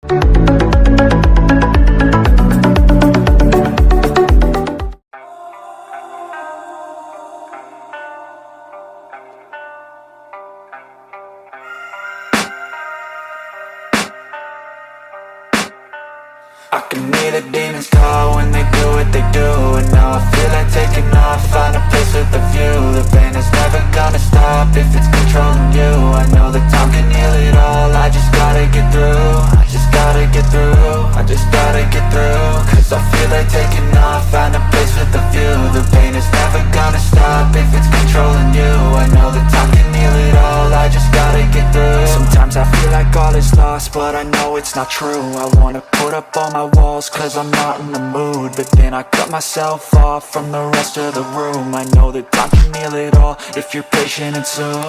I can hear the demons call when they do what they do. And now I feel like taking off, find a place with a view. The pain is never gonna stop if it's controlling you. I know that time can heal it all, I just gotta get through. I just gotta get through, I just gotta get through. Cause I feel like taking off, find a place with a view. The pain is never gonna stop if it's controlling you. I know that time can heal it all, I just gotta get through. Sometimes I feel like all is lost, but I know it's not true. I wanna put up all my walls cause I'm not in the mood, but then I cut myself off from the rest of the room. I know that time can heal it all if you're patient, and soon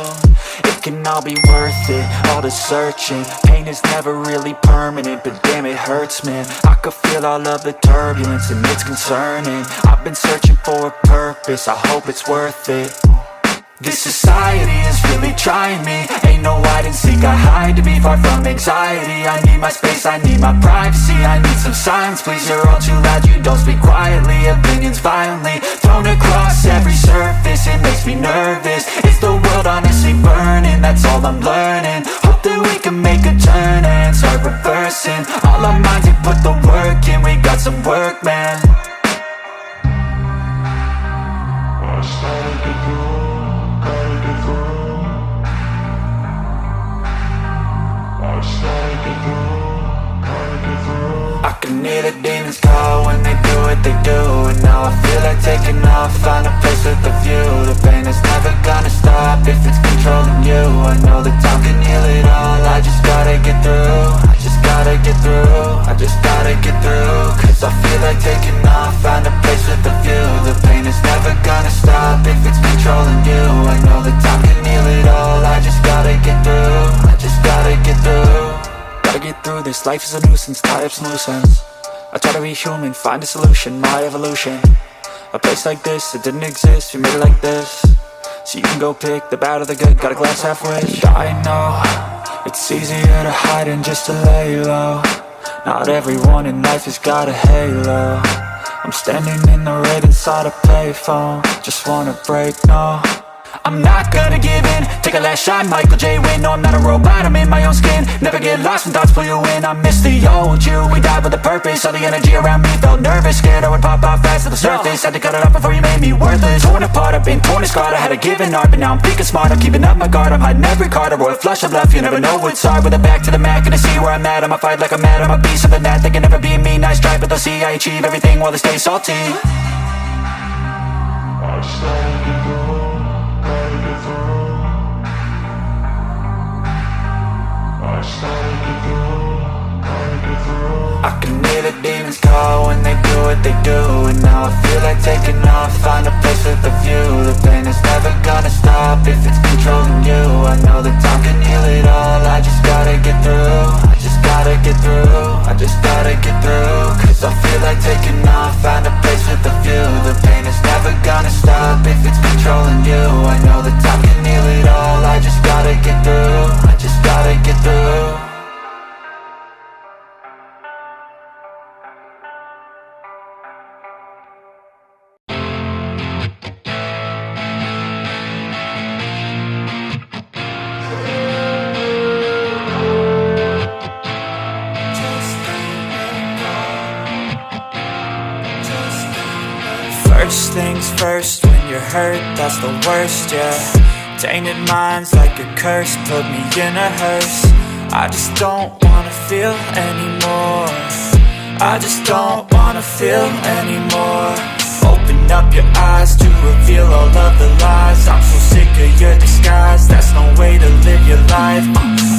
it can all be worth it, all the searching. Pain is never really permanent, but damn it hurts, man. I could feel all of the turbulence and it's concerning. I've been searching for a purpose, I hope it's worth it. This society is really trying me. Ain't no hide and seek, I hide to be far from anxiety. I need my space, I need my privacy, I need some silence, please. You're all too loud, you don't speak quietly. Opinions violently thrown across every surface, it makes me nervous. Is the world honestly burning? That's all I'm learning. Hope that we can make a turn and start reversing. All our minds and put the work in, we got some work, man. I started to grow. I can hear the demons call when they do what they do. And now I feel like taking off, find a place with a view. The pain is never gonna stop if it's controlling you. I know that time can heal it all, I just gotta get through. I just gotta get through, I just gotta get through. Cause I feel like taking off, find a place with a view. The pain is never gonna stop if it's controlling you. I know that time can heal it all, I just gotta get through. I just gotta get through. Gotta get through this, life is a nuisance, tie up some loose ends. I try to be human, find a solution, my evolution. A place like this, it didn't exist, we made it like this. So you can go pick the bad or the good, got a glass halfway. I know, it's easier to hide than just to lay low. Not everyone in life has got a halo. I'm standing in the red inside a payphone, just wanna break, no. I'm not gonna give in, take a last shot, Michael J. Win. No, I'm not a robot, I'm in my own skin. Never get lost when thoughts pull you in. I miss the old you, we died with a purpose. All the energy around me felt nervous, scared I would pop out fast to the surface. Had to cut it off before you made me worthless. Torn apart, I've been torn and scarred. I had to give an art, but now I'm thinking smart. I'm keeping up my guard, I'm hiding every card. A royal flush of love, you never know what's hard. With a back to the mat, gonna see where I'm at. I'ma fight like I'm mad, I'ma be something that they can never be me. Nice try, but they'll see I achieve everything while they stay salty. I started to grow. I can hear the demons call when they do what they do. And now I feel like taking off, find a place with a view. The pain is never gonna stop if it's controlling you. I know that time can heal it all, I just gotta get through. I just gotta get through, I just gotta get through. Cause I feel like taking off, find a place with a view. The pain is never gonna stop if it's controlling you. I know that time can heal it all, I just gotta get through. I just gotta get through. First things first, when you're hurt, that's the worst, yeah. Tainted minds like a curse, put me in a hearse. I just don't wanna feel anymore. I just don't wanna feel anymore. Open up your eyes to reveal all of the lies. I'm so sick of your disguise, that's no way to live your life.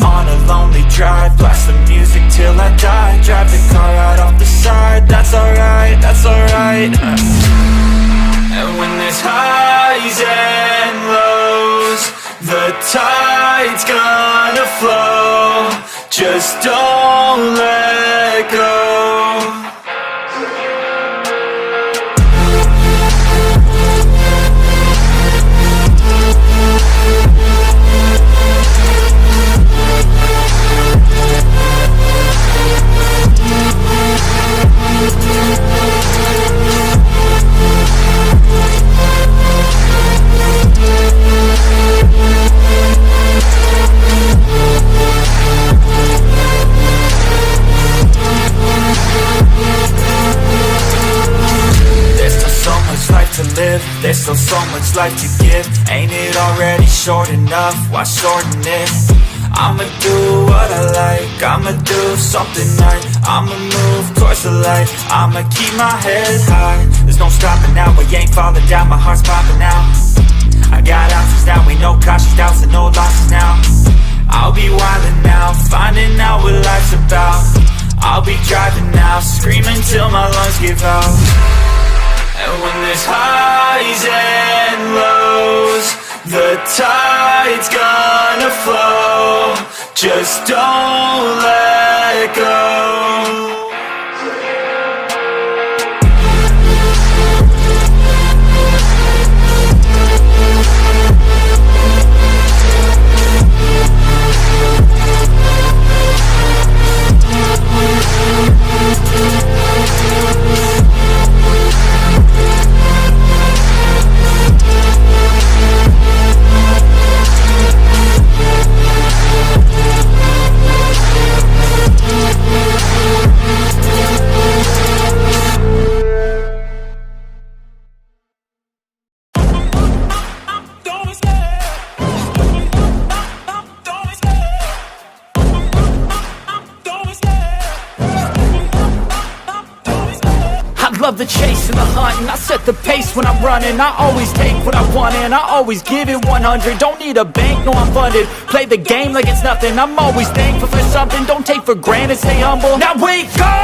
On a lonely drive, blast the music till I die. Drive the car right off the side, that's alright, that's alright. And when there's highs and lows, the tide's gonna flow. Just don't let go. live. There's still so much life to give. Ain't it already short enough? Why shorten it? I'ma do what I like, I'ma do something right, I'ma move towards the light, I'ma keep my head high. There's no stopping now, we ain't falling down, my heart's popping out. I got options now, ain't no cautious doubts and no losses now. I'll be wildin' now, finding out what life's about. I'll be driving now, screaming till my lungs give out. And when there's highs and lows, the tide's gonna flow. Just don't let go. Love the chase and the hunt, and I set the pace when I'm running. I always take what I want and I always give it 100. Don't need a bank, no I'm funded. Play the game like it's nothing. I'm always thankful for something. Don't take for granted, stay humble. Now wake up!